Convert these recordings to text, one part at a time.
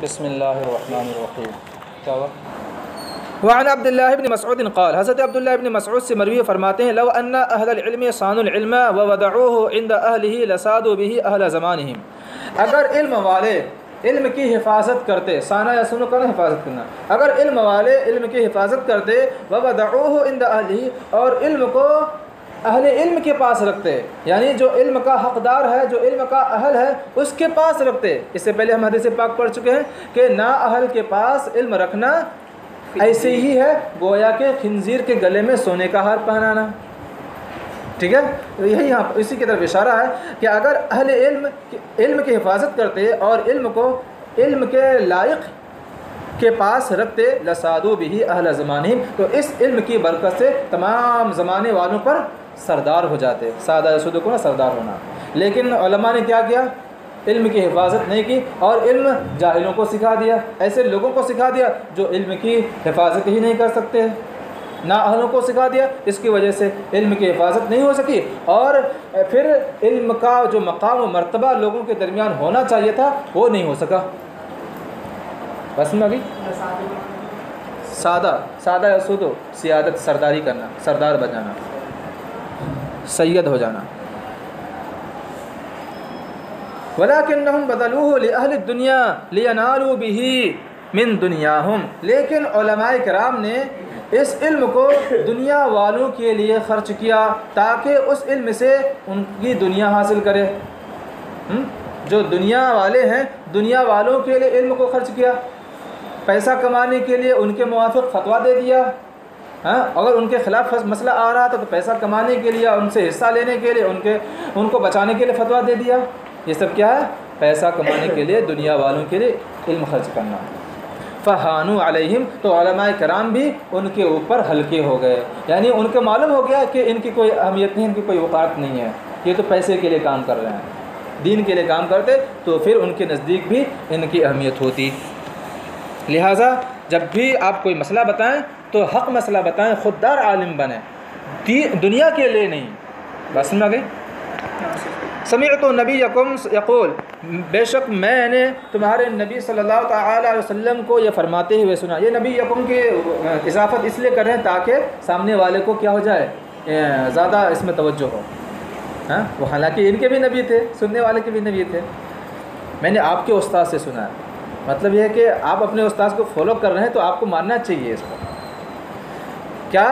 بسم اللہ الرحمن الرحیم. کیا ہوا؟ وعن عبد اللہ بن مسعود قال، حضرت عبداللہ ابن مسعود سے مروی فرماتے ہیں لو ان اہل العلم صانوا العلم ووضعوه عند اہلہ لصادوا به اہل زمانہم. اگر علم والے علم کی حفاظت کرتے، سانا یا سنو کرنا حفاظت کرنا، اگر علم والے علم کی حفاظت کرتے ووضعوه عند اہلہ، اور علم کو اہل علم کے پاس رکھتے، یعنی جو علم کا حقدار ہے، جو علم کا اہل ہے اس کے پاس رکھتے. اس سے پہلے ہم حدیث پاک پڑھ چکے ہیں کہ نا اہل کے پاس علم رکھنا ایسے ہی ہے گویا کہ خنزیر کے گلے میں سونے کا ہار پہنانا. ٹھیک ہے، تو یہی یہاں اسی کی طرف اشارہ ہے کہ اگر اہل علم کی حفاظت کرتے اور علم کو علم کے لائق کے پاس رکھتے لصادوا به اہل زمانہم، تو اس علم کی برکت سے تمام زمانے والوں پر سردار ہو جاتے. سادہ یسود کو نا سردار ہونا. لیکن علماء نے کیا کیا؟ علم کی حفاظت نہیں کی اور علم جاہلوں کو سکھا دیا، ایسے لوگوں کو سکھا دیا جو علم کی حفاظت ہی نہیں کر سکتے، نا اہلوں کو سکھا دیا. اس کی وجہ سے علم کی حفاظت نہیں ہو سکی اور پھر علم کا جو مقام و مرتبہ لوگوں کے درمیان ہونا چاہیے تھا وہ نہیں ہو سکا. بس میں ابھی سادہ یسود سیادت، سرداری کرنا، سردار بن سید ہو جانا. وَلَكِنَّهُمْ بَذَلُوهُ لِأَهْلِ الدُّنْيَا لِيَنَالُوا بِهِ مِنْ دُنْيَاهُمْ. لیکن علماء کرام نے اس علم کو دنیا والوں کے لیے خرچ کیا تاکہ اس علم سے ان کی دنیا حاصل کرے. جو دنیا والے ہیں دنیا والوں کے لیے علم کو خرچ کیا، پیسہ کمانے کے لیے ان کے موافق فتویٰ دے دیا. اگر ان کے خلاف مسئلہ آ رہا تھا تو پیسہ کمانے کے لیے، ان سے حصہ لینے کے لیے، ان کو بچانے کے لیے فتویٰ دے دیا. یہ سب کیا ہے؟ پیسہ کمانے کے لیے دنیا والوں کے لیے علم خرچ کرنا. فہانوا علیہم، تو علماء کرام بھی ان کے اوپر ہلکے ہو گئے، یعنی ان کو معلوم ہو گیا کہ ان کی کوئی اہمیت نہیں، ان کی کوئی وقارت نہیں ہے، یہ تو پیسے کے لیے کام کر رہے ہیں. دین کے لیے کام کرتے تو پھر ان کے نزدیک بھی ان کی اہمیت ہوتی. لہٰذا جب بھی آپ کوئی مسئلہ بتائیں تو حق مسئلہ بتائیں، خوددار عالم بنیں، دنیا کے لیے نہیں. بس میں گئی. سمعت نبیکم یقول، بے شک میں نے تمہارے نبی صلی اللہ تعالی علیہ وسلم کو یہ فرماتے ہوئے سنا. یہ نبی یکم کی اضافت اس لیے کر رہے ہیں تاکہ سامنے والے کو کیا ہو جائے، زیادہ اس میں توجہ ہو. وہ حالانکہ ان کے بھی نبی تھے، سننے والے کے بھی نبی تھے. میں نے آپ کے استاد سے سنا ہے. مطلب یہ ہے کہ آپ اپنے استاد کو فالو کر رہے ہیں تو آپ کو ماننا چاہیے اس کو. کیا؟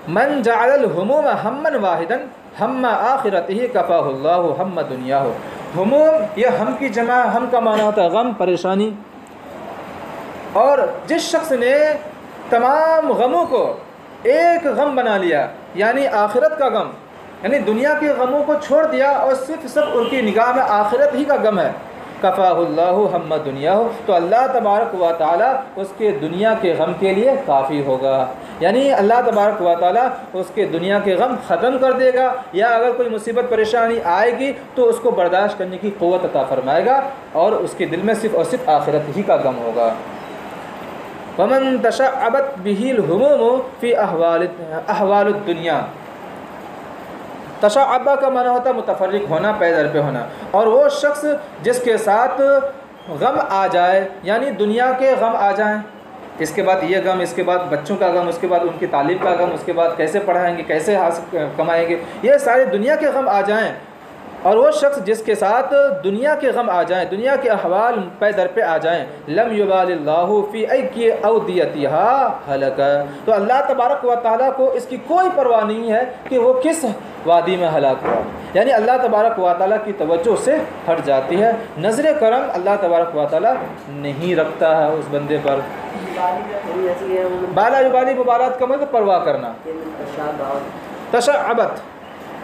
من جعل الہموم ہما واحدا ہم آخرتہ کفاہ اللہ ہم دنیاہ. ہموم یہ ہم کی جمع، ہم کا معنی ہوتا ہے غم، پریشانی. اور جس شخص نے تمام غموں کو ایک غم بنا لیا، یعنی آخرت کا غم، یعنی دنیا کے غموں کو چھوڑ دیا اور صرف ان کی نگاہ میں آخرت ہی کا غم ہے، کفاہ اللہ ہم دنیاہ، تو اللہ تبارک و تعالیٰ اس کے دنیا کے غم کے لیے کافی ہوگا. یعنی اللہ تبارک و تعالیٰ اس کے دنیا کے غم ختم کر دے گا، یا اگر کوئی مصیبت پریشانی آئے گی تو اس کو برداشت کرنے کی قوت عطا فرمائے گا اور اس کے دل میں صرف اور صرف آخرت ہی کا غم ہوگا. ومن تشعبت به الہموم فی احوال الدنیا. تشعبہ کا معنی ہوتا ہے متفرق ہونا، پے در پہ ہونا. اور وہ شخص جس کے ساتھ غم آ جائے، یعنی دنیا کے غم آ جائیں، اس کے بعد یہ غم، اس کے بعد بچوں کا غم، اس کے بعد ان کی تعلیم کا غم، اس کے بعد کیسے پڑھائیں گے، کیسے حاصل کمائیں گے، یہ سارے دنیا کے غم آ جائیں. اور وہ شخص جس کے ساتھ دنیا کے غم آ جائیں، دنیا کے احوال پے در پہ آ جائیں، لم یبال اللہ فی ای اودیتہا ہلک، تو اللہ تبارک و تعالیٰ کو اس کی کوئی پرواہ نہیں ہے کہ وہ کس وادی میں ہلاک ہوا. یعنی اللہ تبارک و تعالیٰ کی توجہ سے ہٹ جاتی ہے، نظر کرم اللہ تبارک و تعالیٰ نہیں رکھتا ہے اس بندے پر. بالا یبالی مبالات کا مطلب پرواہ کرنا.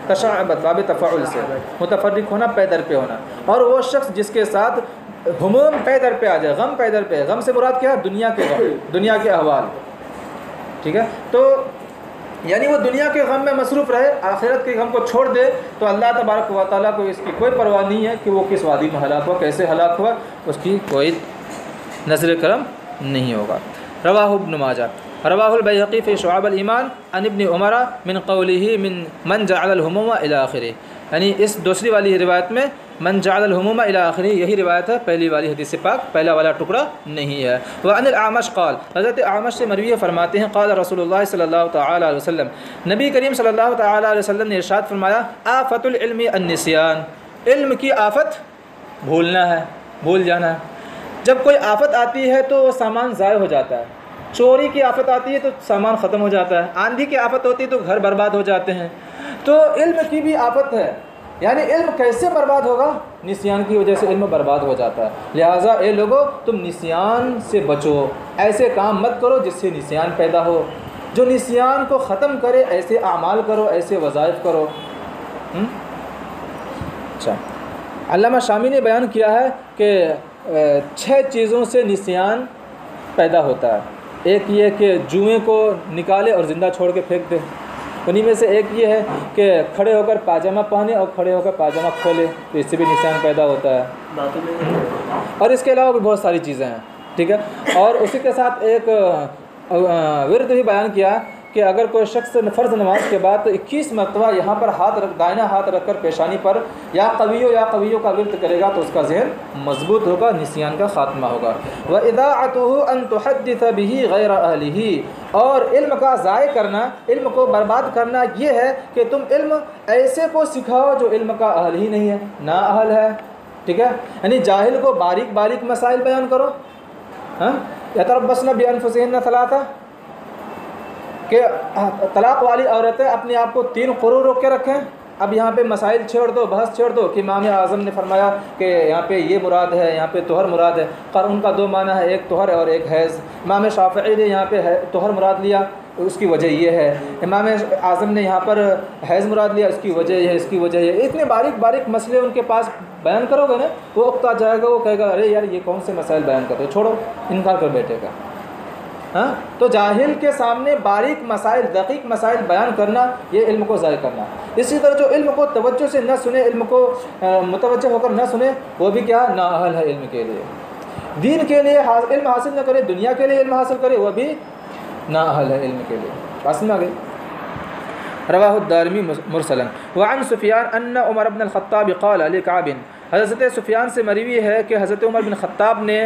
تشعبت باب تفاعل سے متفرق ہونا، پے در پہ ہونا. اور وہ شخص جس کے ساتھ ہموم پے در پہ آ جائے، غم پے در پہ، غم سے مراد کیا ہے؟ دنیا کے غم، دنیا کے احوال. ٹھیک ہے، تو یعنی وہ دنیا کے غم میں مصروف رہے، آخرت کے غم کو چھوڑ دے، تو اللہ تبارک و تعالیٰ کو اس کی کوئی پرواہ نہیں ہے کہ وہ کس وادی میں ہلاک ہوا، کیسے ہلاک ہوا، اس کی کوئی نظر کرم نہیں ہوگا. رواہ ابن ماجہ، رواہ البیہقی فی شعب الایمان عن ابن عمر من قولہ من جعل الہموم الی آخرہ. یعنی اس دوسری والی روایت میں من جعل الهموم الى آخری، یہی روایت ہے پہلی والی حدیث پاک، پہلا والا ٹکڑا نہیں ہے۔ وعن الاعمش قال، حضرت اعمش سے مروی فرماتے ہیں قال رسول اللہ صلی اللہ تعالی علیہ وسلم، نبی کریم صلی اللہ تعالی علیہ وسلم نے ارشاد فرمایا آفت العلم النسیان، علم کی آفت بھولنا ہے، بھول جانا ہے۔ جب کوئی آفت آتی ہے تو وہ سامان ضائع ہو جاتا ہے، چوری کی آفت آتی ہے تو سامان ختم ہو جاتا ہے، آندھی کی آفت ہوتی ہے تو گھر برباد ہو جاتے ہیں، تو علم کی بھی آفت ہے۔ یعنی علم کیسے برباد ہوگا؟ نسیان کی وجہ سے علم برباد ہو جاتا ہے۔ لہٰذا اے لوگو تم نسیان سے بچو، ایسے کام مت کرو جس سے نسیان پیدا ہو، جو نسیان کو ختم کرے ایسے اعمال کرو، ایسے وظائف کرو۔ اچھا، علامہ شامی نے بیان کیا ہے کہ 6 چیزوں سے نسیان پیدا ہوتا ہے۔ ایک یہ کہ جوئیں کو نکالے اور زندہ چھوڑ کے پھینک دے، انہیں میں سے ایک یہ ہے کہ کھڑے ہو کر پاجامہ پہنے اور کھڑے ہو کر پاجامہ کھولے، تو اس سے بھی نسیان پیدا ہوتا ہے، اور اس کے علاوہ بھی بہت ساری چیزیں ہیں، ٹھیک ہے۔ اور اسی کے ساتھ ایک ورد بھی بیان کیا کہ اگر کوئی شخص فرض نماز کے بعد تو 21 مرتبہ یہاں پر دائنا ہاتھ رکھ کر پیشانی پر یا قویو کا ورد کرے گا تو اس کا ذہن مضبوط ہوگا، نسیان کا خاتمہ ہوگا۔ وَإِضَاعَتُهُ أَن تُحَدِّثَ بِهِ غَيْرَ أَهْلِهِ، اور علم کا ضائع کرنا، علم کو برباد کرنا یہ ہے کہ تم علم ایسے کو سکھاؤ جو علم کا اہل ہی نہیں ہے، نا اہل ہے، ٹھیک ہے۔ یعنی جاہل کو باریک باریک مسائل بیان کرو، یتربصن بانفسہن ثلاثہ، کہ طلاق والی عورتیں اپنے آپ کو 3 قروء روک کے رکھیں، اب یہاں پہ مسائل چھیڑ دو، بحث چھیڑ دو کہ امام اعظم نے فرمایا کہ یہاں پہ یہ مراد ہے، یہاں پہ طہر مراد ہے، اور ان کا 2 معنی ہے، ایک طہر اور ایک حیض۔ امام شافعی نے یہاں پہ طہر مراد لیا، اس کی وجہ یہ ہے، امام اعظم نے یہاں پر حیض مراد لیا، اس کی وجہ یہ ہے، اس کی وجہ یہ ہے۔ اتنے باریک باریک مسئلے ان کے پاس بیان کرو گے نا، وہ اکتا جائے گا، وہ کہے گا ارے یار یہ کون سے مسائل بیان کرتے ہو، چھوڑو، انکار کر بیٹھے گا۔ ہاں، تو جاہل کے سامنے باریک مسائل، دقیق مسائل بیان کرنا یہ علم کو ضائع کرنا۔ اسی طرح جو علم کو توجہ سے نہ سنے، علم کو متوجہ ہو کر نہ سنے، وہ بھی کیا نااہل ہے علم کے لیے۔ دین کے لیے علم حاصل نہ کرے، دنیا کے لیے علم حاصل کرے، وہ بھی نااہل ہے علم کے لیے۔ بات میں آ گئی۔ رواہ الدارمی مرسلا وعن سفیان ان عمر بن الخطاب قال لکعب، حضرت سفیان سے مروی ہے کہ حضرت عمر بن خطاب نے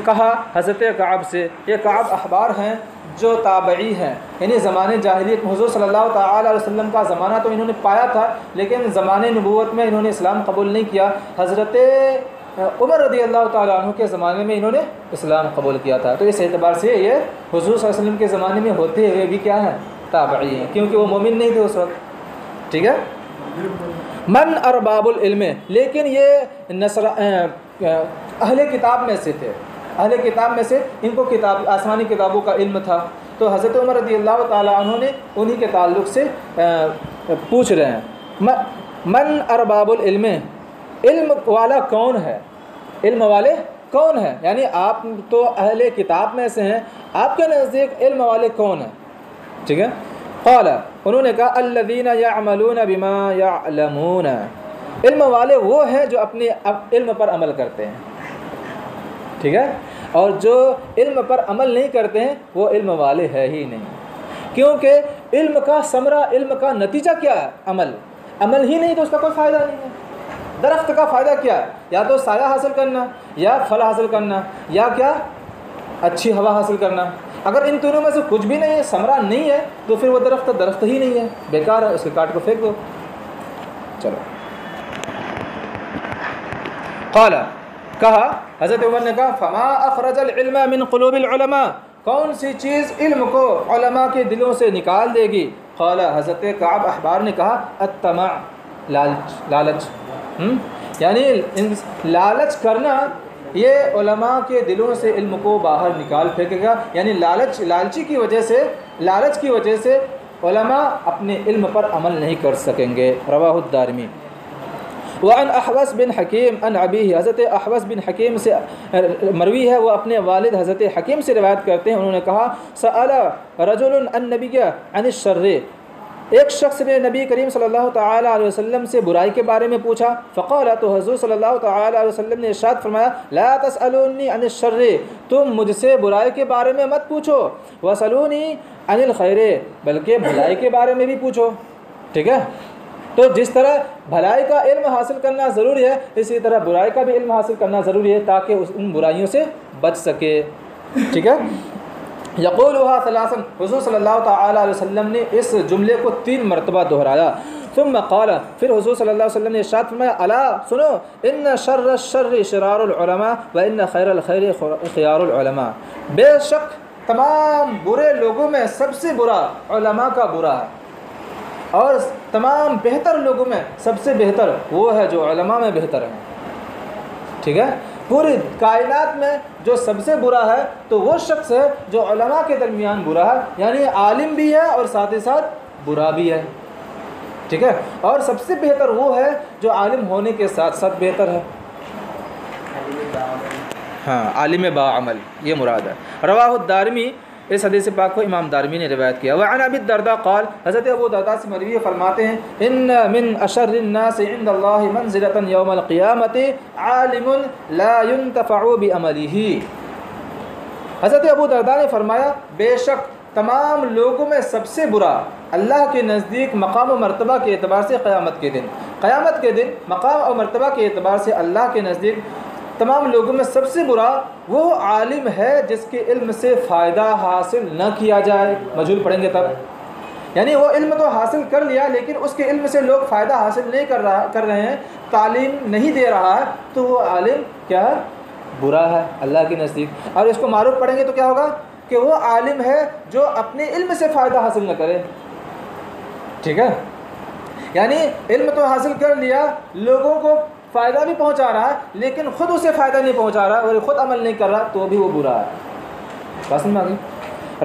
کہا حضرت کعب سے، یہ کعب احبار ہیں جو تابعی ہیں، یعنی زمانے جاہلیت میں حضور صلی اللہ تعالی علیہ وسلم کا زمانہ تو انہوں نے پایا تھا، لیکن زمانے نبوت میں انہوں نے اسلام قبول نہیں کیا۔ حضرت عمر رضی اللہ تعالیٰ عنہ کے زمانے میں انہوں نے اسلام قبول کیا تھا، تو اس اعتبار سے یہ حضور صلی اللہ علیہ وسلم کے زمانے میں ہوتے ہوئے بھی کیا ہیں، تابعی ہیں، کیونکہ وہ مومن نہیں تھے اس وقت، ٹھیک ہے۔ من ارباب العلم، لیکن یہ اہل کتاب میں سے تھے، اہل کتاب میں سے، ان کو کتاب آسمانی کتابوں کا علم تھا، تو حضرت عمر رضی اللہ تعالیٰ عنہ نے انہی کے تعلق سے پوچھ رہے ہیں من ارباب العلم، علم والا کون ہے، علم والے کون ہیں، یعنی آپ تو اہل کتاب میں سے ہیں، آپ کے نزدیک علم والے کون ہیں، ٹھیک ہے۔ قال، انہوں نے کہا الذین یعملون بما یعلمون، علم والے وہ ہیں جو اپنے علم پر عمل کرتے ہیں، ٹھیک ہے، اور جو علم پر عمل نہیں کرتے ہیں وہ علم والے ہے ہی نہیں، کیونکہ علم کا ثمرہ، علم کا نتیجہ کیا ہے، عمل ہی نہیں تو اس کا کوئی فائدہ نہیں ہے۔ درخت کا فائدہ کیا ہے، یا تو سایہ حاصل کرنا، یا پھل حاصل کرنا، یا کیا اچھی ہوا حاصل کرنا۔ اگر ان تینوں میں سے کچھ بھی نہیں ہے، ثمرہ نہیں ہے، تو پھر وہ درخت ہی نہیں ہے، بیکار ہے، اس کے کاٹ کو پھینک دو۔ چلو، قال، کہا حضرت عمر نے کہا فما اخرج العلم من قلوب العلماء، کون سی چیز علم کو علماء کے دلوں سے نکال دے گی؟ قال، حضرت کعب احبار نے کہا الطمع، لالچ، یعنی لالچ کرنا یہ علماء کے دلوں سے علم کو باہر نکال پھینکے گا، یعنی لالچ کی وجہ سے علماء اپنے علم پر عمل نہیں کر سکیں گے۔ رواہ الدارمی۔ وعن احوص بن حکیم عن ابیہ، حضرت احوص بن حکیم سے مروی ہے، وہ اپنے والد حضرت حکیم سے روایت کرتے ہیں، انہوں نے کہا سأل رجل النبی عن الشر، ایک شخص نے نبی کریم صلی اللہ تعالی علیہ وسلم سے برائی کے بارے میں پوچھا، فقال، تو حضور صلی اللہ تعالی علیہ وسلم نے ارشاد فرمایا لا تسألونی عن الشر، تم مجھ سے برائی کے بارے میں مت پوچھو، وسألونی عن الخیر، بلکہ بھلائی کے بارے میں بھی پوچھو، ٹھیک ہے۔ تو جس طرح بھلائی کا علم حاصل کرنا ضروری ہے، اسی طرح برائی کا بھی علم حاصل کرنا ضروری ہے تاکہ ان برائیوں سے بچ سکے. ٹھیک ہے. یقولها ثلاثا، حضور صلی اللہ تعالیٰ علیہ وسلم نے اس جملے کو 3 مرتبہ دہرایا. ثم قال، پھر حضور صلی اللہ علیہ وسلم نے ارشاد فرمایا، الا سنو، ان شر الشر شرار العلماء وان خیر الخیر خیار العلماء، بے شک تمام برے لوگوں میں سب سے برا علماء کا برا ہے، اور تمام بہتر لوگوں میں سب سے بہتر وہ ہے جو علماء میں بہتر ہے. ٹھیک ہے. پوری کائنات میں جو سب سے برا ہے تو وہ شخص ہے جو علماء کے درمیان برا ہے، یعنی عالم بھی ہے اور ساتھ ہی ساتھ برا بھی ہے. ٹھیک ہے. اور سب سے بہتر وہ ہے جو عالم ہونے کے ساتھ ساتھ بہتر ہے. ہاں، عالم باعمل، یہ مراد ہے. رواہ الدارمی، اس حدیث پاک کو امام دارمی نے روایت کیا. وعن ابی الدرداء قال، حضرت ابو درداء سے مروی فرماتے ہیں، ان من اشر الناس عند اللہ منزلۃ یوم القیامۃ عالم لا ينتفع بعمله. حضرت ابو درداء نے فرمایا، بے شک تمام لوگوں میں سب سے برا اللہ کے نزدیک مقام و مرتبہ کے اعتبار سے قیامت کے دن مقام اور مرتبہ کے اعتبار سے اللہ کے نزدیک تمام لوگوں میں سب سے برا وہ عالم ہے جس کے علم سے فائدہ حاصل نہ کیا جائے. مجہول پڑھیں گے تب. یعنی وہ علم تو حاصل کر لیا لیکن اس کے علم سے لوگ فائدہ حاصل نہیں کر رہے ہیں، تعلیم نہیں دے رہا ہے، تو وہ عالم کیا ہے؟ برا ہے اللہ کے نزدیک. اور اس کو معروف پڑھیں گے تو کیا ہوگا کہ وہ عالم ہے جو اپنے علم سے فائدہ حاصل نہ کرے. ٹھیک ہے. یعنی علم تو حاصل کر لیا، لوگوں کو فائدہ بھی پہنچا رہا ہے لیکن خود اسے فائدہ نہیں پہنچا رہا اور خود عمل نہیں کر رہا، تو بھی وہ برا ہے. بس میں آگے.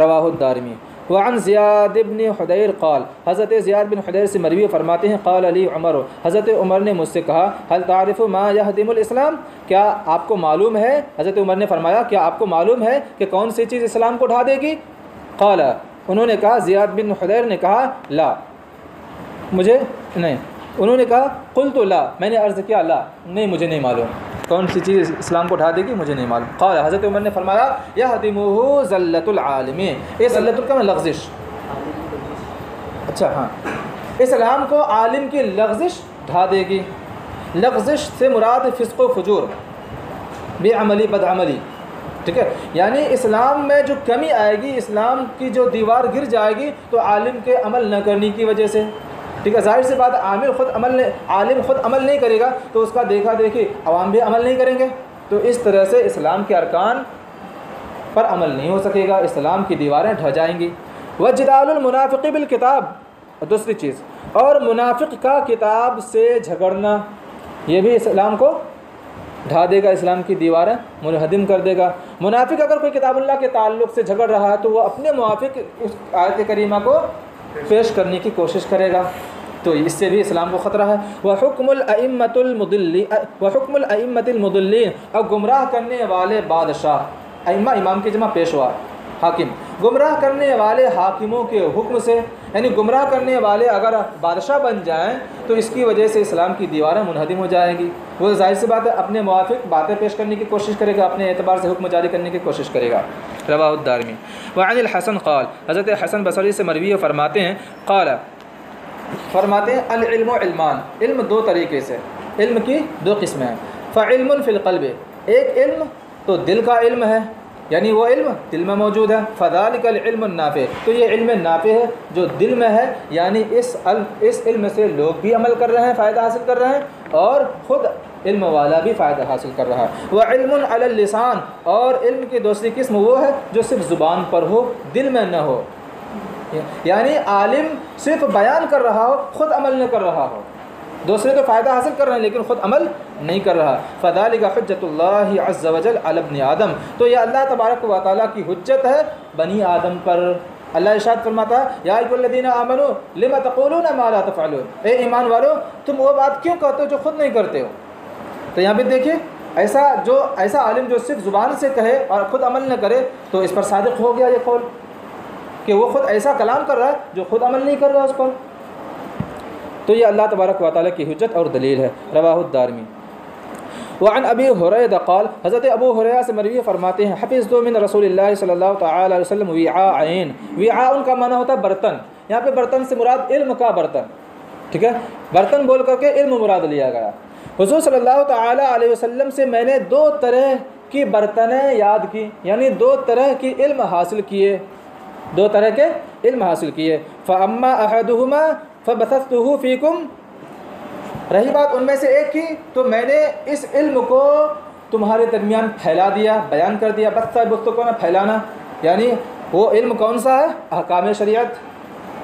رواہ الدارمی. وعن زیاد بن حدیر قال، حضرت زیاد بن حدیر سے مروی فرماتے ہیں، قال علی عمر، حضرت عمر نے مجھ سے کہا، هل تعرف ما يهدم الاسلام، کیا آپ کو معلوم ہے، حضرت عمر نے فرمایا کیا آپ کو معلوم ہے کہ کون سی چیز اسلام کو ڈھا دے گی؟ قال، انہوں نے کہا، زیاد بن حدیر نے کہا، لا، مجھے نہیں. انہوں نے کہا، قلت لا، میں نے عرض کیا، لا، نہیں، مجھے نہیں معلوم کون سی چیز اسلام کو ڈھا دے گی، مجھے نہیں معلوم. قال، حضرت عمر نے فرمایا، یہدمہ ذلۃ العالم، یہ ذلۃ کا میں لغزش. اچھا، ہاں، اسلام کو عالم کی لغزش ڈھا دے گی. لغزش سے مراد فسق و فجور، بے عملی، بد عملی. ٹھیک ہے. یعنی اسلام میں جو کمی آئے گی، اسلام کی جو دیوار گر جائے گی تو عالم کے عمل نہ کرنے کی وجہ سے. ٹھیک ہے. ظاہر سی بات، عالم خود عمل نہیں کرے گا تو اس کا دیکھا دیکھی عوام بھی عمل نہیں کریں گے، تو اس طرح سے اسلام کے ارکان پر عمل نہیں ہو سکے گا، اسلام کی دیواریں ڈھہ جائیں گی. وجدال المنافق بالکتاب، دوسری چیز، اور منافق کا کتاب سے جھگڑنا، یہ بھی اسلام کو ڈھا دے گا، اسلام کی دیواریں منہدم کر دے گا. منافق اگر کوئی کتاب اللہ کے تعلق سے جھگڑ رہا ہے تو وہ اپنے موافق اس آیت کریمہ کو پیش کرنے کی کوشش کرے گا، تو اس سے بھی اسلام کو خطرہ ہے. وحکم الائمۃ المضلین، اور گمراہ کرنے والے بادشاہ، ائمہ امام کی جمع پیشوا، حاکم، گمراہ کرنے والے حاکموں کے حکم سے، یعنی گمراہ کرنے والے اگر بادشاہ بن جائیں تو اس کی وجہ سے اسلام کی دیواریں منہدم ہو جائیں گی. وہ ظاہر سی بات ہے اپنے موافق باتیں پیش کرنے کی کوشش کرے گا، اپنے اعتبار سے حکم جاری کرنے کی کوشش کرے گا. رواہ الدارمی. وعن الحسن قال، حضرت حسن بصری سے مروی فرماتے ہیں، فرماتے ہیں، العلم علمان، علم 2 طریقے سے، علم کی 2 قسمیں ہیں. فعلم فی القلب، ایک علم تو دل کا علم ہے، یعنی وہ علم دل میں موجود ہے. فذلک العلم النافع، تو یہ علم نافع ہے جو دل میں ہے، یعنی اس علم سے لوگ بھی عمل کر رہے ہیں، فائدہ حاصل کر رہے ہیں، اور خود علم والا بھی فائدہ حاصل کر رہا ہے. وعلم علی اللسان، اور علم کی دوسری قسم وہ ہے جو صرف زبان پر ہو، دل میں نہ ہو، یعنی عالم صرف بیان کر رہا ہو، خود عمل نہ کر رہا ہو. دوسرے تو فائدہ حاصل کر رہے ہیں لیکن خود عمل نہیں کر رہا. فذلک حجت اللہ عز وجل علی ابن آدم، تو یہ اللہ تبارک و تعالیٰ کی حجت ہے بنی آدم پر. اللہ ارشاد فرماتا ہے، یا ایھا الذین آمنوا لم تقولون ما لا تفعلون، اے ایمان والو تم وہ بات کیوں کہتے ہو جو خود نہیں کرتے ہو. تو یہاں پہ دیکھیے، ایسا عالم جو صرف زبان سے کہے اور خود عمل نہ کرے تو اس پر صادق ہو گیا یہ قول کہ وہ خود ایسا کلام کر رہا ہے جو خود عمل نہیں کر رہا اس پر. تو یہ اللہ تبارک و تعالیٰ کی حجت اور دلیل ہے. رواہ الدارمی. وعن ابی ہریرہ قال، حضرت ابو ہریرہ سے مروی فرماتے ہیں، حفظت من رسول اللہ صلی اللہ تعالی علیہ وسلم وعاءین، وعاء کا معنی ہوتا ہے برتن. یہاں پہ برتن سے مراد علم کا برتن، ٹھیک ہے، برتن بول کر کے علم مراد لیا گیا۔ حضور صلی اللہ تعالیٰ علیہ وسلم سے میں نے 2 طرح کی برتنیں یاد کی، یعنی 2 طرح کی علم حاصل کیے، 2 طرح کے علم حاصل کیے۔ فَأَمَّا أَحَدُهُمَا فَبَثَثْتُهُ فِيكُمْ، رہی بات ان میں سے ایک کی تو میں نے اس علم کو تمہارے درمیان پھیلا دیا، بیان کر دیا۔ بث کو نا پھیلانا، یعنی وہ علم کون سا ہے؟ احکام شریعت،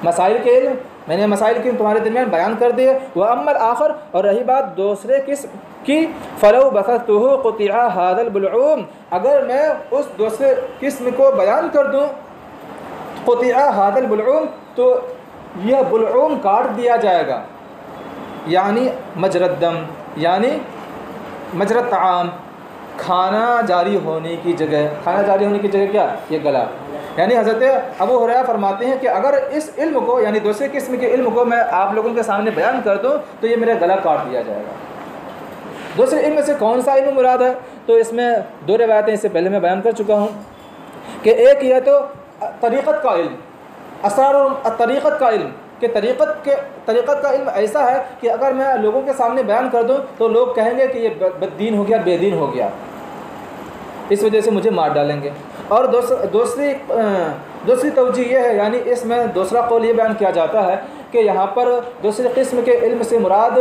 مسائل کے علم، میں نے مسائل کی تمہارے درمیان بیان کر دیے۔ وَأَمَّا الْآخَرُ، اور رہی بات دوسرے قسم کی، فَلَوْ بَثَثْتُهُ قُطِعَ هَذَا الْبُلْعُومُ، اگر میں اس دوسرے قسم کو بیان کر دوں، قُطِعَ هَذَا الْبُلْعُومُ، تو یہ بلعوم کاٹ دیا جائے گا، یعنی مجرد دم، یعنی مجرد طعام، کھانا جاری ہونے کی جگہ، کھانا جاری ہونے کی جگہ کیا؟ یہ گلا۔ یعنی حضرت ابو ہریرہ فرماتے ہیں کہ اگر اس علم کو، یعنی دوسرے قسم کے علم کو میں آپ لوگوں کے سامنے بیان کر دوں تو یہ میرا گلا کاٹ دیا جائے گا۔ دوسرے علم سے کون سا علم مراد ہے؟ تو اس میں 2 روایتیں اس سے پہلے میں بیان کر چکا ہوں کہ ایک یہ تو طریقت کا علم، اسرار طریقت کا علم، کہ طریقت کا علم ایسا ہے کہ اگر میں لوگوں کے سامنے بیان کر دوں تو لوگ کہیں گے کہ یہ بددین ہو گیا، بے دین ہو گیا، اس وجہ سے مجھے مار ڈالیں گے۔ اور دوسری توجہ یہ ہے، یعنی اس میں دوسرا قول یہ بیان کیا جاتا ہے کہ یہاں پر دوسرے قسم کے علم سے مراد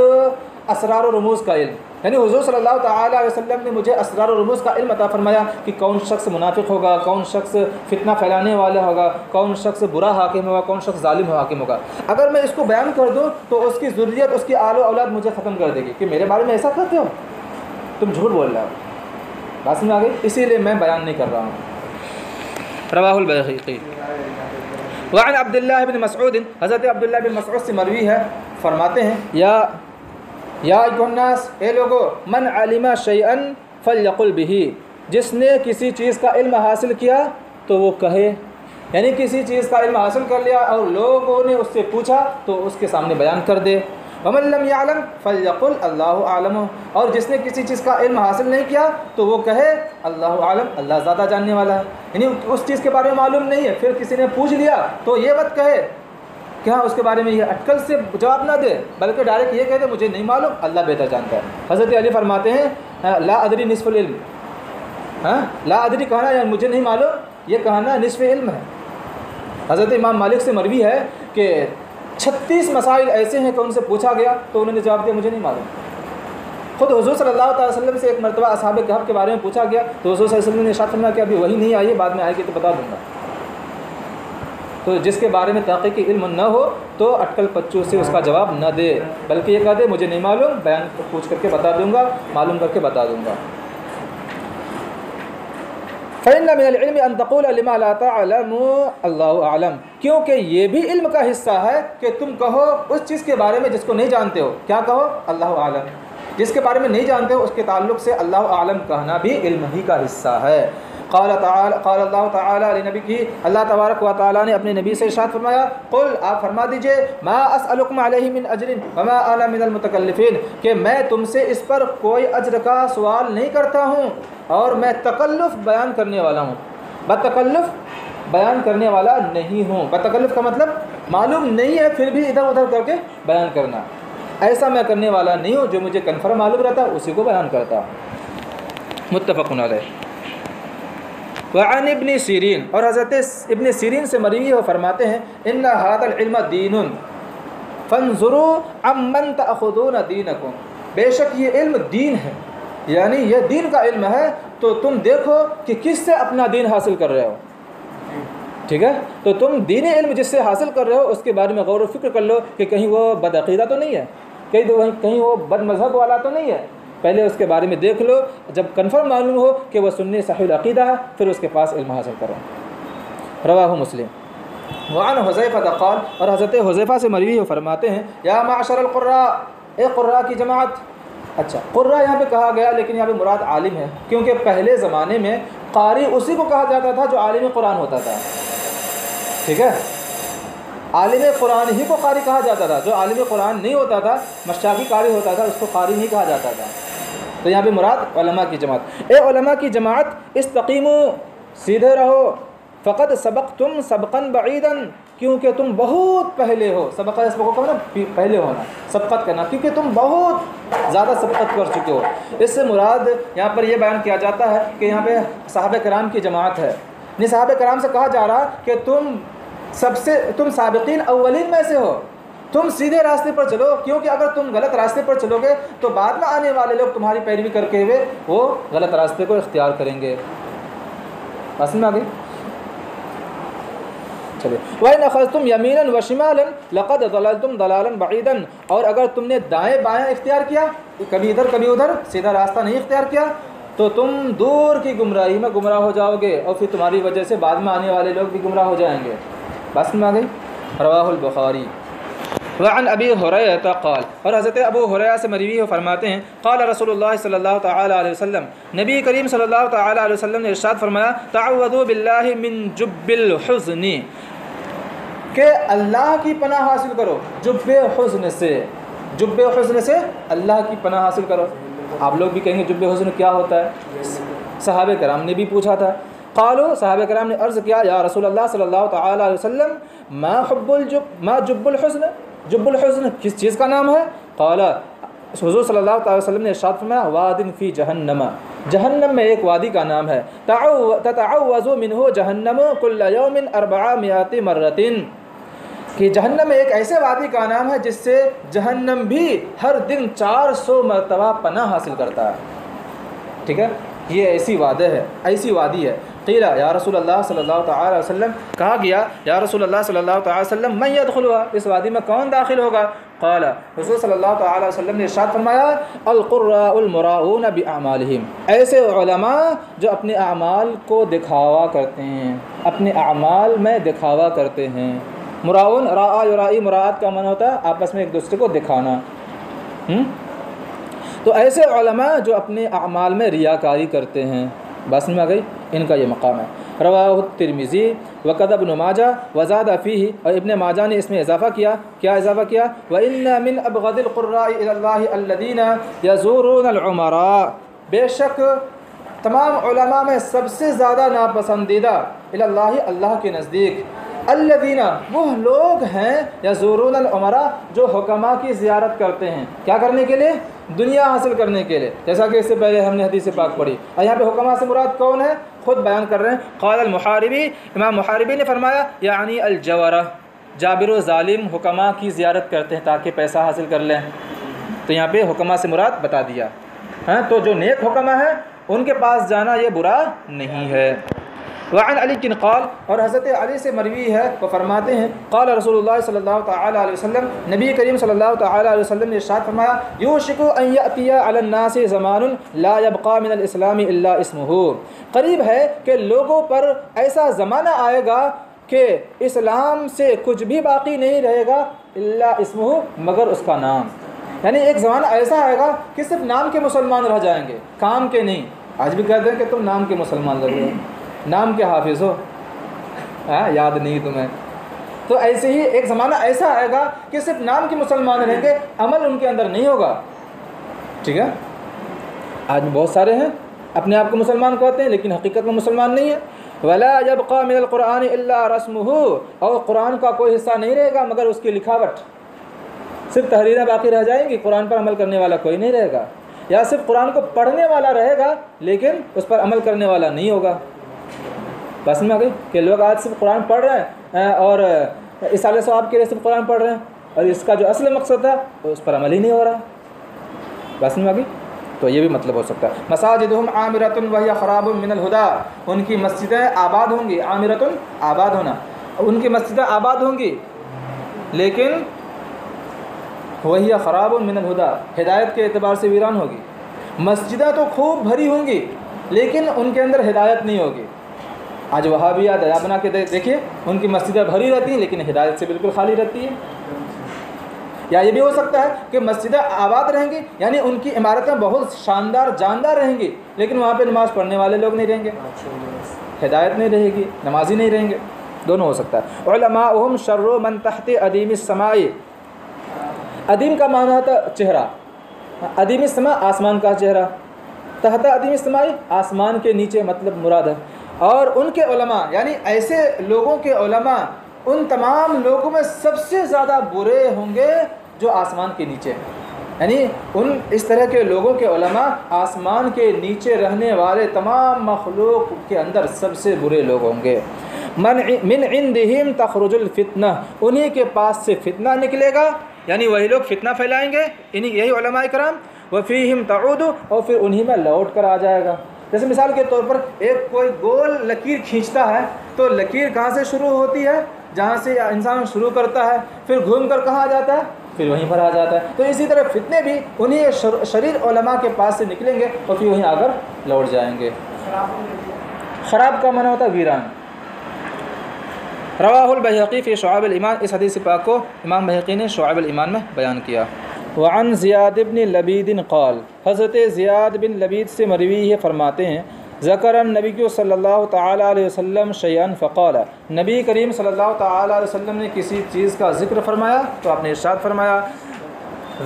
اسرار و رموز کا علم، یعنی حضور صلی اللہ تعالیٰ علیہ وسلم نے مجھے اسرار و رموز کا علم عطا فرمایا کہ کون شخص منافق ہوگا، کون شخص فتنہ پھیلانے والا ہوگا، کون شخص برا حاکم ہوگا، کون شخص ظالم حاکم ہوگا۔ اگر میں اس کو بیان کر دوں تو اس کی ذریت، اس کی آل و اولاد مجھے ختم کر دے گی کہ میرے بارے میں ایسا کہتے ہو، تم جھوٹ بول رہے ہو، بات سمجھ آ گئی؟ اسی لیے میں بیان نہیں کر رہا ہوں۔ رواہ البیہقی۔ وعن عبداللہ بن مسعود، حضرت عبداللہ بن مسعود سے مروی ہے، فرماتے ہیں یا ایھا الناس، اے لوگو، من علم شیئا فلیقل بہ، جس نے کسی چیز کا علم حاصل کیا تو وہ کہے، یعنی کسی چیز کا علم حاصل کر لیا اور لوگوں نے اس سے پوچھا تو اس کے سامنے بیان کر دے۔ ومن لم يعلم فلیقل اللہ اعلم، اور جس نے کسی چیز کا علم حاصل نہیں کیا تو وہ کہے اللہ اعلم، اللہ زیادہ جاننے والا ہے، یعنی اس چیز کے بارے میں معلوم نہیں ہے، پھر کسی نے پوچھ لیا تو یہ مت کہے کہ ہاں اس کے بارے میں یہ اٹکل سے جواب نہ دے، بلکہ ڈائریکٹ یہ کہہ دے مجھے نہیں معلوم، اللہ بہتر جانتا ہے۔ حضرت علی فرماتے ہیں لا ادری نصف العلم، لا ادری کہنا یعنی مجھے نہیں معلوم، یہ کہنا نصف علم ہے۔ حضرت امام مالک سے مروی ہے کہ 36 مسائل ایسے ہیں کہ ان سے پوچھا گیا تو انہوں نے جواب دیا مجھے نہیں معلوم۔ خود حضور صلی اللہ تعالی وسلم سے ایک مرتبہ اصحاب کہف کے بارے میں پوچھا گیا تو حضور صلی اللہ علیہ وسلم نے ارشاد فرمایا کہ ابھی وہی نہیں آئی ہے، بعد میں آئے گی تو بتا دوں گا۔ تو جس کے بارے میں تحقیقی علم نہ ہو تو اٹکل پچو سے اس کا جواب نہ دے، بلکہ یہ کہہ دے مجھے نہیں معلوم، بیان پوچھ کر کے بتا دوں گا، معلوم کر کے بتا دوں گا۔ فَإِنَّ مِنَ الْعِلْمِ أَن تَقُولَ لِمَا لَا تَعْلَمُ اللَّهُ أَعْلَمُ، کیونکہ یہ بھی علم کا حصہ ہے کہ تم کہو اس چیز کے بارے میں جس کو نہیں جانتے ہو، کیا کہو؟ اللہ اعلم، جس کے بارے میں نہیں جانتے ہو اس کے تعلق سے اللہ اعلم کہنا بھی علم ہی کا حصہ ہے۔ قال اللہ تعالیٰ علی نبی کی، اللہ تبارک و تعالیٰ نے اپنے نبی سے ارشاد فرمایا قل، آپ فرما دیجئے ما اسألکم علیہ من اجر وما انا من المتکلفین، کہ میں تم سے اس پر کوئی اجر کا سوال نہیں کرتا ہوں اور میں تکلف بیان کرنے والا ہوں، بتکلف بیان کرنے والا نہیں ہوں۔ بتکلف کا مطلب معلوم نہیں ہے پھر بھی ادھر ادھر کر کے بیان کرنا، ایسا میں کرنے والا نہیں ہوں، جو مجھے کنفرم معلوم رہتا اسی کو بیان کرتا ہوں۔ متفق علیہ۔ وعن ابن سیرین، اور حضرت ابن سیرین سے مروی وہ فرماتے ہیں ان ھذا العلم دین فانظروا عمن تأخذون دینکم، بے شک یہ علم دین ہے، یعنی یہ دین کا علم ہے تو تم دیکھو کہ کس سے اپنا دین حاصل کر رہے ہو، ٹھیک ہے؟ تو تم دین علم جس سے حاصل کر رہے ہو اس کے بارے میں غور و فکر کر لو کہ کہیں وہ بدعقیدہ تو نہیں ہے، کہیں وہ بد مذہب والا تو نہیں ہے، پہلے اس کے بارے میں دیکھ لو، جب کنفرم معلوم ہو کہ وہ سنی صحیح العقیدہ ہے پھر اس کے پاس علم حاصل کرو۔ رواہ مسلم۔ وعن حذیفہ قال، اور حضرت حذیفہ سے مروی فرماتے ہیں یا معشر القراء، اے قراء کی جماعت۔ اچھا، قراء یہاں پہ کہا گیا لیکن یہاں پہ مراد عالم ہے، کیونکہ پہلے زمانے میں قاری اسی کو کہا جاتا تھا جو عالم قرآن ہوتا تھا، ٹھیک ہے؟ عالم قرآن ہی کو قاری کہا جاتا تھا، جو عالم قرآن نہیں ہوتا تھا، مشاغی قاری ہوتا تھا، اس کو قاری نہیں کہا جاتا تھا۔ تو یہاں پہ مراد علماء کی جماعت۔ اے علماء کی جماعت، استقیموا، سیدھے رہو، فقد سبقتم سبقا بعیدا، کیونکہ تم بہت پہلے ہو. سبقہ یسبقو کا نا پہلے ہونا، سبقت کرنا، کیونکہ تم بہت زیادہ سبقت کر چکے ہو. اس سے مراد یہاں پر یہ بیان کیا جاتا ہے کہ یہاں پہ صحابہ کرام کی جماعت ہے. نہیں، صحابہ کرام سے کہا جا رہا کہ تم سابقین اولین میں سے ہو، تم سیدھے راستے پر چلو، کیونکہ اگر تم غلط راستے پر چلو گے تو بعد میں آنے والے لوگ تمہاری پیروی کر کے ہوئے وہ غلط راستے کو اختیار کریں گے. بس میں آ گئی. چلیے. وَإِنْ أَخَذْتُمْ يَمِينًا وَشِمَالًا لَقَدْ ضَلَلْتُمْ ضَلَالًا بَعِيدًا، اور اگر تم نے دائیں بائیں اختیار کیا، کبھی ادھر کبھی ادھر، سیدھا راستہ نہیں اختیار کیا، تو تم دور کی گمراہی میں گمراہ ہو جاؤ گے، اور پھر تمہاری وجہ سے بعد میں آنے والے لوگ بھی گمراہ ہو جائیں گے. بس میں آ گئی. رواہ البخاری. وعن ابی ہریرہ قال، اور حضرت ابو ہریرہ سے مروی فرماتے ہیں قال رسول اللہ صلی اللہ تعالی علیہ وسلم، نبی کریم صلی اللہ تعالی علیہ وسلم نے ارشاد فرمایا تعوذوا باللہ من جب الحزن، کہ اللہ کی پناہ حاصل کرو جب حزن سے. جب حزن سے اللہ کی پناہ حاصل کرو. آپ لوگ بھی کہیں گے جب حزن کیا ہوتا ہے؟ صحابہ کرام نے بھی پوچھا تھا. قالوا، صحابہ کرام نے عرض کیا یا رسول اللہ صلی اللہ تعالی علیہ وسلم ما جب الحزن، جب الحزن کس چیز کا نام ہے؟ قال، حضور صلی اللہ تعالی وسلم نے ارشاد فرمایا واد فی جہنم، جہنم میں ایک وادی کا نام ہے. تتعوذ منہ جہنم کل یوم 400 مرۃ، کہ جہنم میں ایک ایسے وادی کا نام ہے جس سے جہنم بھی ہر دن 400 مرتبہ پناہ حاصل کرتا ہے. ٹھیک ہے، یہ ایسی وادی ہے. قیل یا رسول اللہ صلی اللہ تعالی وسلم، کہا گیا یا رسول اللہ صلی اللہ تعالی وسلم من یدخلها، اس وادی میں کون داخل ہوگا؟ قال، حضور صلی اللہ تعالی وسلم نے ارشاد فرمایا القراء المراؤون باعمالهم، ایسے علماء جو اپنے اعمال کو دکھاوا کرتے ہیں، اپنے اعمال میں دکھاوا کرتے ہیں. مراؤن، راء یرائی، مراعات کا معنی ہوتا ہے آپس میں ایک دوسرے کو دکھانا. تو ایسے علماء جو اپنے اعمال میں ریاکاری کرتے ہیں. بس میں آ گئی. ان کا یہ مقام ہے. رواہ الترمذی وقد ابن ماجہ وزاد فیہ، اور ابن ماجہ نے اس میں اضافہ کیا. کیا اضافہ کیا؟ وَإِنَّ مِنْ أَبْغَضِ الْقُرَّاءِ إِلَى اللَّهِ الَّذِينَ يَزُورُونَ الْعُمَرَاءَ، بے شک تمام علماء میں سب سے زیادہ ناپسندیدہ الی اللہ، اللہ کے نزدیک، الذین، وہ لوگ ہیں، یزورون العمراء، جو حکماء کی زیارت کرتے ہیں. کیا کرنے کے لیے؟ دنیا حاصل کرنے کے لیے، جیسا کہ اس سے پہلے ہم نے حدیث پاک پڑھی. اور یہاں پہ حکماء سے مراد کون ہے؟ خود بیان کر رہے ہیں. قال المحاربی، امام محاربی نے فرمایا یعنی الجورہ، جابر و ظالم حکماء کی زیارت کرتے ہیں تاکہ پیسہ حاصل کر لیں. تو یہاں پہ حکماء سے مراد بتا دیا. ہاں، تو جو نیک حکماء ہیں ان کے پاس جانا یہ برا نہیں ہے. وعن علی قال، اور حضرت علی سے مروی ہے، وہ فرماتے ہیں قال رسول اللہ صلی اللہ تعالی علیہ وسلم، نبی کریم صلی اللہ تعالی علیہ وسلم نے ارشاد فرمایا یوشک ان یأتی علی الناس زمان لا یبقى من الاسلام الا اسمہ، قریب ہے کہ لوگوں پر ایسا زمانہ آئے گا کہ اسلام سے کچھ بھی باقی نہیں رہے گا الا اسمہ، مگر اس کا نام. یعنی ایک زمانہ ایسا آئے گا کہ صرف نام کے مسلمان رہ جائیں گے، کام کے نہیں. آج بھی کہتے ہیں کہ تم نام کے مسلمان لگ رہے ہو، نام کے حافظ ہو، یاد نہیں تمہیں. تو ایسے ہی ایک زمانہ ایسا آئے گا کہ صرف نام کے مسلمان رہیں گے، عمل ان کے اندر نہیں ہوگا. ٹھیک ہے، آج بہت سارے ہیں اپنے آپ کو مسلمان کہتے ہیں لیکن حقیقت میں مسلمان نہیں ہے. ولا يبقى من القرآن الا رسمه، اور قرآن کا کوئی حصہ نہیں رہے گا مگر اس کی لکھاوٹ. صرف تحریریں باقی رہ جائیں گی، قرآن پر عمل کرنے والا کوئی نہیں رہے گا. یا صرف قرآن کو پڑھنے والا رہے گا لیکن اس پر عمل کرنے والا نہیں ہوگا. بس میں آ گئی کہ لوگ آج صرف قرآن پڑھ رہے ہیں اور اصالہ ثواب کے لیے صرف قرآن پڑھ رہے ہیں، اور اس کا جو اصل مقصد تھا اس پر عمل ہی نہیں ہو رہا. بس میں آ گئی. تو یہ بھی مطلب ہو سکتا ہے. مساجدہم عامرۃ وہی خراب من الہدی، ان کی مسجدیں آباد ہوں گی. عامرۃ، آباد ہونا، ان کی مسجدیں آباد ہوں گی لیکن وہی خراب من الہدی، ہدایت کے اعتبار سے ویران ہوگی. مسجدیں تو خوب بھری ہوں گی لیکن ان کے اندر ہدایت نہیں ہوگی. آج وہابیہ دیا بنا کے دیکھیے، ان کی مسجدیں بھری رہتی ہیں لیکن ہدایت سے بالکل خالی رہتی ہے. یا یہ بھی ہو سکتا ہے کہ مسجدیں آباد رہیں گی، یعنی ان کی عمارتیں بہت شاندار جاندار رہیں گی لیکن وہاں پہ نماز پڑھنے والے لوگ نہیں رہیں گے، ہدایت نہیں رہے گی، نمازی نہیں رہیں گے. دونوں ہو سکتا ہے. علماؤہم شر من تحت ادیم السماء، ادیم کا معنی ہوتا ہے چہرہ، ادیم السماء آسمان کا چہرہ، تحت ادیم السماء آسمان کے نیچے مطلب مراد ہے. اور ان کے علماء یعنی ایسے لوگوں کے علماء ان تمام لوگوں میں سب سے زیادہ برے ہوں گے جو آسمان کے نیچے ہیں. یعنی اس طرح کے لوگوں کے علماء آسمان کے نیچے رہنے والے تمام مخلوق کے اندر سب سے برے لوگ ہوں گے. من عندہم تخرج الفتنہ، انہی کے پاس سے فتنہ نکلے گا، یعنی وہی لوگ فتنہ پھیلائیں گے، یہی علماء کرام. وفیہم تعود، اور پھر انہی میں لوٹ کر آ جائے گا. جیسے مثال کے طور پر ایک کوئی گول لکیر کھینچتا ہے تو لکیر کہاں سے شروع ہوتی ہے؟ جہاں سے انسان شروع کرتا ہے، پھر گھوم کر کہاں جاتا ہے؟ پھر وہیں پر آ جاتا ہے. تو اسی طرح فتنے بھی انہی شریر علماء کے پاس سے نکلیں گے اور پھر وہیں آ کر لوٹ جائیں گے. خراب کا معنی ہوتا ہے ویران. رواہ البیہقی فی شعب الایمان، اس حدیث پاک کو امام بہقی نے شعب الایمان میں بیان کیا. وعن زیاد بن لبید قال، حضرت زیاد بن لبید سے مروی ہے، فرماتے ہیں ذکر النبی صلی اللہ تعالی علیہ وسلم شیئا فقال، نبی کریم صلی اللہ تعالی علیہ وسلم نے کسی چیز کا ذکر فرمایا تو آپ نے ارشاد فرمایا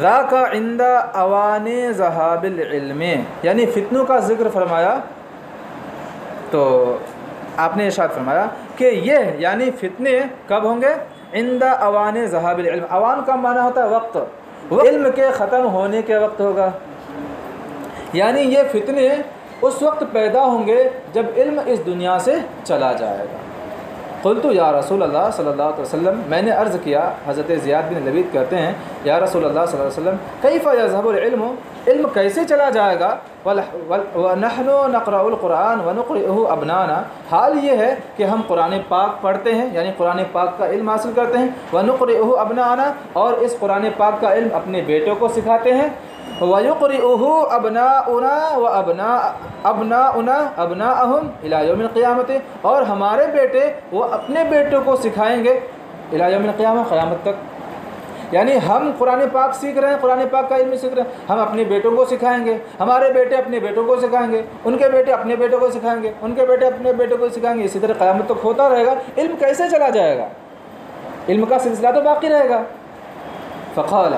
ذاک عند اوان ذہاب العلم، یعنی فتنوں کا ذکر فرمایا تو آپ نے ارشاد فرمایا کہ یہ یعنی فتنے کب ہوں گے؟ عند اوان ذہاب العلم. اوان کا معنی ہوتا ہے وقت، علم کے ختم ہونے کے وقت ہوگا. یعنی یہ فتنے اس وقت پیدا ہوں گے جب علم اس دنیا سے چلا جائے گا. قلت یا رسول اللہ صلی اللہ علیہ وسلم، میں نے عرض کیا، حضرت زیاد بن لبید کہتے ہیں یا رسول اللہ صلی اللہ علیہ وسلم کیف یذهب العلم، علم کیسے چلا جائے گا؟ ونحن نقرأ القرآن ونقرئه ابنانا، حال یہ ہے کہ ہم قرآن پاک پڑھتے ہیں، یعنی قرآن پاک کا علم حاصل کرتے ہیں، ونقرئه ابنانا، اور اس قرآن پاک کا علم اپنے بیٹوں کو سکھاتے ہیں، وَيُقْرِئُهُ أَبْنَاؤُنَا وَأَبْنَاؤُنَا أَبْنَاءَهُمْ إِلَى يَوْمِ الْقِيَامَةِ، اور ہمارے بیٹے وہ اپنے بیٹوں کو سکھائیں گے إِلَى يَوْمِ الْقِيَامَةِ، قیامت تک. یعنی ہم قرآن پاک سیکھ رہے ہیں، قرآن پاک کا علم سیکھ رہے ہیں، ہم اپنے بیٹوں کو سکھائیں گے، ہمارے بیٹے اپنے بیٹوں کو سکھائیں گے، ان کے بیٹے اپنے بیٹوں کو سکھائیں گے، ان کے بیٹے اپنے بیٹوں کو سکھائیں گے، اسی طرح قیامت تک ہوتا رہے گا. علم کیسے چلا جائے گا؟ علم کا سلسلہ تو باقی رہے گا. فقال،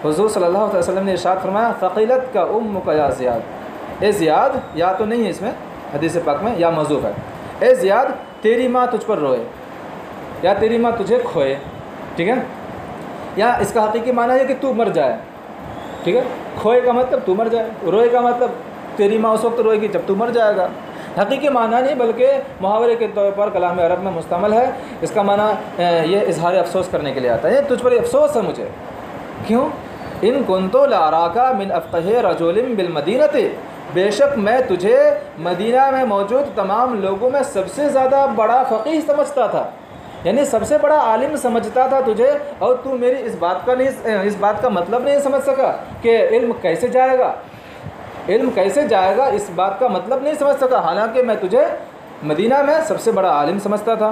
حضور صلی اللہ علیہ وسلم نے ارشاد فرمایا فقیلت کا امک یا زیاد، اے زیاد، یا تو نہیں ہے اس میں حدیث پاک میں، یا محذوف ہے، اے زیاد تیری ماں تجھ پر روئے یا تیری ماں تجھے کھوئے. ٹھیک ہے، یا اس کا حقیقی معنی ہے کہ تو مر جائے. ٹھیک ہے، کھوئے کا مطلب تو مر جائے، روئے کا مطلب تیری ماں اس وقت روئے گی جب تو مر جائے گا. حقیقی معنی نہیں بلکہ محاورے کے طور پر کلام عرب میں مستعمل ہے. اس کا معنی یہ اظہار افسوس کرنے کے لیے آتا ہے، تجھ پر افسوس ہے مجھے. کیوں؟ ان کنتو لاراکا من افقہ رجل بالمدینۃ، بے شک میں تجھے مدینہ میں موجود تمام لوگوں میں سب سے زیادہ بڑا فقیہ سمجھتا تھا، یعنی سب سے بڑا عالم سمجھتا تھا تجھے، اور تو میری اس بات کا مطلب نہیں سمجھ سکا کہ علم کیسے جائے گا، علم کیسے جائے گا اس بات کا مطلب نہیں سمجھ سکا، حالانکہ میں تجھے مدینہ میں سب سے بڑا عالم سمجھتا تھا.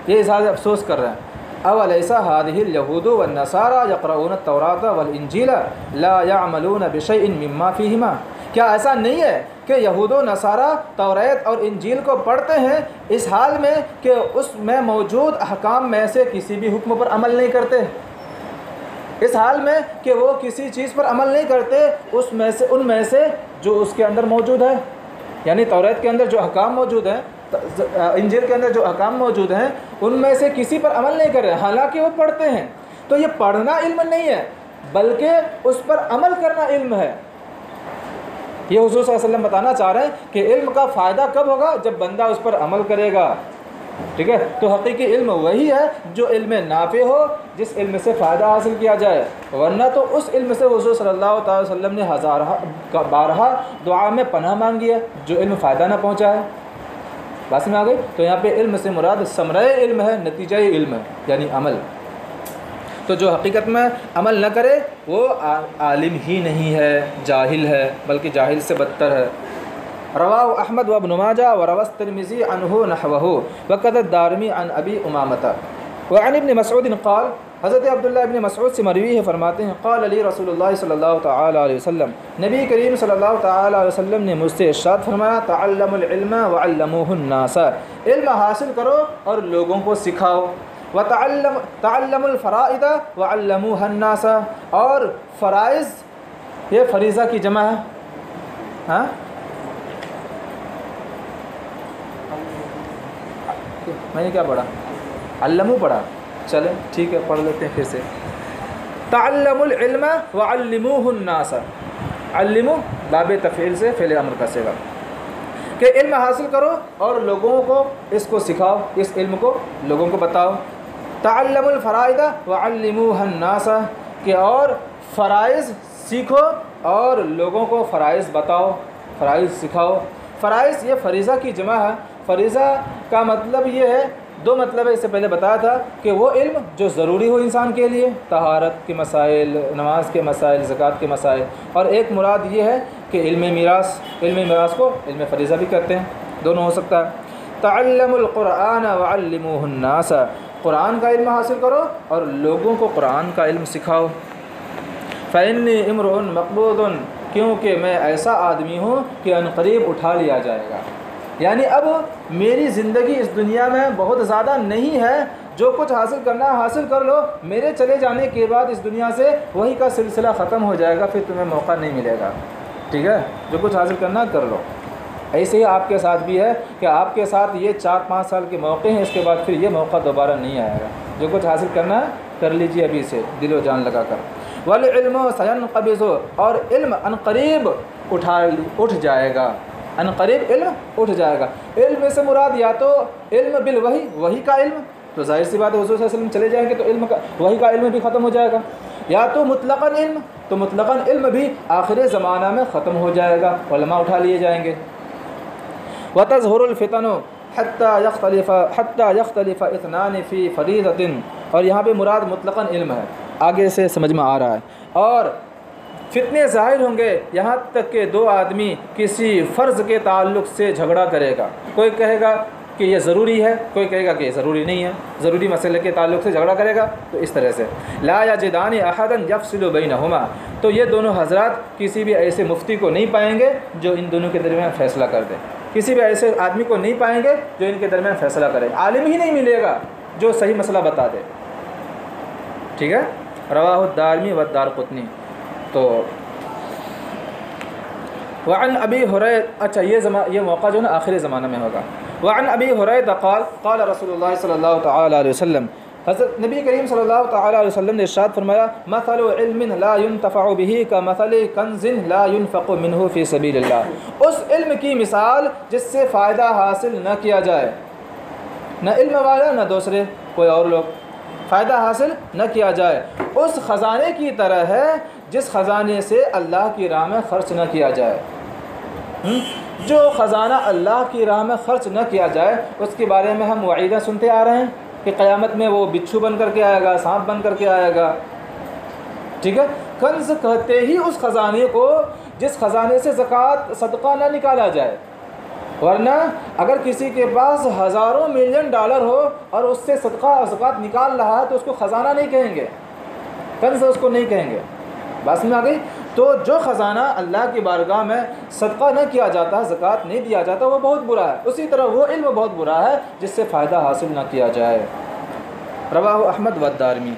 یہ اظہار افسوس کر رہے ہیں. اولیس هذه اليهود والنصارى يقرؤون التوراة والانجیل لا يعملون بشيء مما فيهما، کیا ایسا نہیں ہے کہ یہود و نصارہ توریت اور انجیل کو پڑھتے ہیں اس حال میں کہ اس میں موجود احکام میں سے کسی بھی حکم پر عمل نہیں کرتے، اس حال میں کہ وہ کسی چیز پر عمل نہیں کرتے ان میں سے جو اس کے اندر موجود ہے، یعنی توریت کے اندر جو احکام موجود ہیں، انجیل کے اندر جو احکام موجود ہیں، ان میں سے کسی پر عمل نہیں کر رہے ہیں، حالانکہ وہ پڑھتے ہیں. تو یہ پڑھنا علم نہیں ہے بلکہ اس پر عمل کرنا علم ہے. یہ حضور صلی اللہ علیہ وسلم بتانا چاہ رہے ہیں کہ علم کا فائدہ کب ہوگا؟ جب بندہ اس پر عمل کرے گا. ٹھیک ہے، تو حقیقی علم وہی ہے جو علم نافع ہو، جس علم سے فائدہ حاصل کیا جائے، ورنہ تو اس علم سے حضور صلی اللہ تعالی وسلم نے بارہا دعا میں پناہ مانگی ہے جو علم فائدہ نہ پہنچا ہے. بات میں آ گئی؟ تو یہاں پہ علم سے مراد ثمرہ علم ہے، نتیجہ علم ہے، یعنی عمل. تو جو حقیقت میں عمل نہ کرے وہ عالم ہی نہیں ہے، جاہل ہے، بلکہ جاہل سے بدتر ہے. رواہ احمد و ابن ماجہ و روى الترمذی عنہ نحوہ وقد الدارمی عن ابی امامۃ وعن ابن مسعود قال، حضرت عبداللہ ابن مسعود سے مروی ہے، فرماتے ہیں قال علی رسول اللہ صلی اللہ تعالی علیہ وسلم، نبی کریم صلی اللہ تعالی علیہ وسلم نے مجھ سے ارشاد فرمایا تعلموا العلم وعلموه الناس، علم حاصل کرو اور لوگوں کو سکھاؤ. وتعلموا الفرائض وعلموها الناس، اور فرائض یہ فریضہ کی جمع ہے. ہاں میں نے کیا پڑھا؟ علمو پڑھا. چلیں ٹھیک ہے پڑھ لیتے ہیں پھر سے. تعلموا العلم وعلموه الناس. علموا باب تفعیل سے فعل امر کا صیغہ کہ علم حاصل کرو اور لوگوں کو اس کو سکھاؤ، اس علم کو لوگوں کو بتاؤ. تعلموا الفرائض وعلموها الناس کہ اور فرائض سیکھو اور لوگوں کو فرائض بتاؤ، فرائض سکھاؤ. فرائض یہ فریضہ کی جمع ہے. فریضہ کا مطلب یہ ہے، دو مطلب ہے، اس سے پہلے بتایا تھا کہ وہ علم جو ضروری ہو انسان کے لیے، طہارت کے مسائل، نماز کے مسائل، زکوٰۃ کے مسائل. اور ایک مراد یہ ہے کہ علم میراث کو علم فریضہ بھی کہتے ہیں، دونوں ہو سکتا ہے. تعلموا القرآن وعلموه الناس. قرآن کا علم حاصل کرو اور لوگوں کو قرآن کا علم سکھاؤ. فإنی امرؤ مقبوض کیونکہ میں ایسا آدمی ہوں کہ عنقریب اٹھا لیا جائے گا. یعنی اب میری زندگی اس دنیا میں بہت زیادہ نہیں ہے، جو کچھ حاصل کرنا ہے حاصل کر لو، میرے چلے جانے کے بعد اس دنیا سے وہی کا سلسلہ ختم ہو جائے گا، پھر تمہیں موقع نہیں ملے گا. ٹھیک ہے، جو کچھ حاصل کرنا کر لو. ایسے ہی آپ کے ساتھ بھی ہے کہ آپ کے ساتھ یہ 4-5 سال کے موقع ہیں، اس کے بعد پھر یہ موقع دوبارہ نہیں آئے گا. جو کچھ حاصل کرنا ہے کر لیجیے ابھی سے دل و جان لگا کر. والعلم سینقبض اور علم عنقریب اٹھ جائے گا. عنقریب علم اٹھ جائے گا. علم سے مراد یا تو علم بالوحی، وحی کا علم، تو ظاہر سی بات ہے حضور صلی اللہ علیہ وسلم چلے جائیں گے تو علم کا وحی کا علم بھی ختم ہو جائے گا. یا تو مطلقاً علم، تو مطلقاً علم بھی آخر زمانہ میں ختم ہو جائے گا، علماء اٹھا لیے جائیں گے. وتظہر الفتن حتی یختلف اثنان فی فریضۃ. اور یہاں پہ مراد مطلقاً علم ہے، آگے سے سمجھ میں آ رہا ہے. اور فتنے ظاہر ہوں گے یہاں تک کہ دو آدمی کسی فرض کے تعلق سے جھگڑا کرے گا. کوئی کہے گا کہ یہ ضروری ہے، کوئی کہے گا کہ یہ ضروری نہیں ہے، ضروری مسئلے کے تعلق سے جھگڑا کرے گا. تو اس طرح سے لا یجدان احدا یفصل بینہما. تو یہ دونوں حضرات کسی بھی ایسے مفتی کو نہیں پائیں گے جو ان دونوں کے درمیان فیصلہ کر دے. کسی بھی ایسے آدمی کو نہیں پائیں گے جو ان کے درمیان فیصلہ کرے. عالم ہی نہیں ملے گا جو صحیح مسئلہ بتا دے. ٹھیک ہے. رواہ الدارمی والدارقطنی. تو وعن ابی ہریرہ، اچھا یہ موقع جو ہے نا آخری زمانہ میں ہوگا. وعن ابی ہریرہ قال قال رسول اللہ صلی اللہ تعالی علیہ وسلم. حضرت نبی کریم صلی اللہ تعالی علیہ وسلم نے ارشاد فرمایا مثل علم لا ينتفع به كمثل كنز لا ينفق منه في سبيل اللہ. اس علم کی مثال جس سے فائدہ حاصل نہ کیا جائے، نہ علم والا نہ دوسرے کوئی اور لوگ، فائدہ حاصل نہ کیا جائے، اس خزانے کی طرح ہے جس خزانے سے اللہ کی راہ میں خرچ نہ کیا جائے. جو خزانہ اللہ کی راہ میں خرچ نہ کیا جائے اس کے بارے میں ہم وعیدہ سنتے آ رہے ہیں کہ قیامت میں وہ بچھو بن کر کے آئے گا، سانپ بن کر کے آئے گا. ٹھیک ہے. کنز کہتے ہی اس خزانے کو جس خزانے سے زکوٰۃ صدقہ نہ نکالا جائے. ورنہ اگر کسی کے پاس ہزاروں ملین ڈالر ہو اور اس سے صدقہ اور زکوٰۃ نکال رہا ہے تو اس کو خزانہ نہیں کہیں گے، کنز اس کو نہیں کہیں گے. بات میں آ گئی. تو جو خزانہ اللہ کی بارگاہ میں صدقہ نہ کیا جاتا، زکوٰۃ نہیں دیا جاتا، وہ بہت برا ہے. اسی طرح وہ علم بہت برا ہے جس سے فائدہ حاصل نہ کیا جائے. رواہ احمد والدارمی.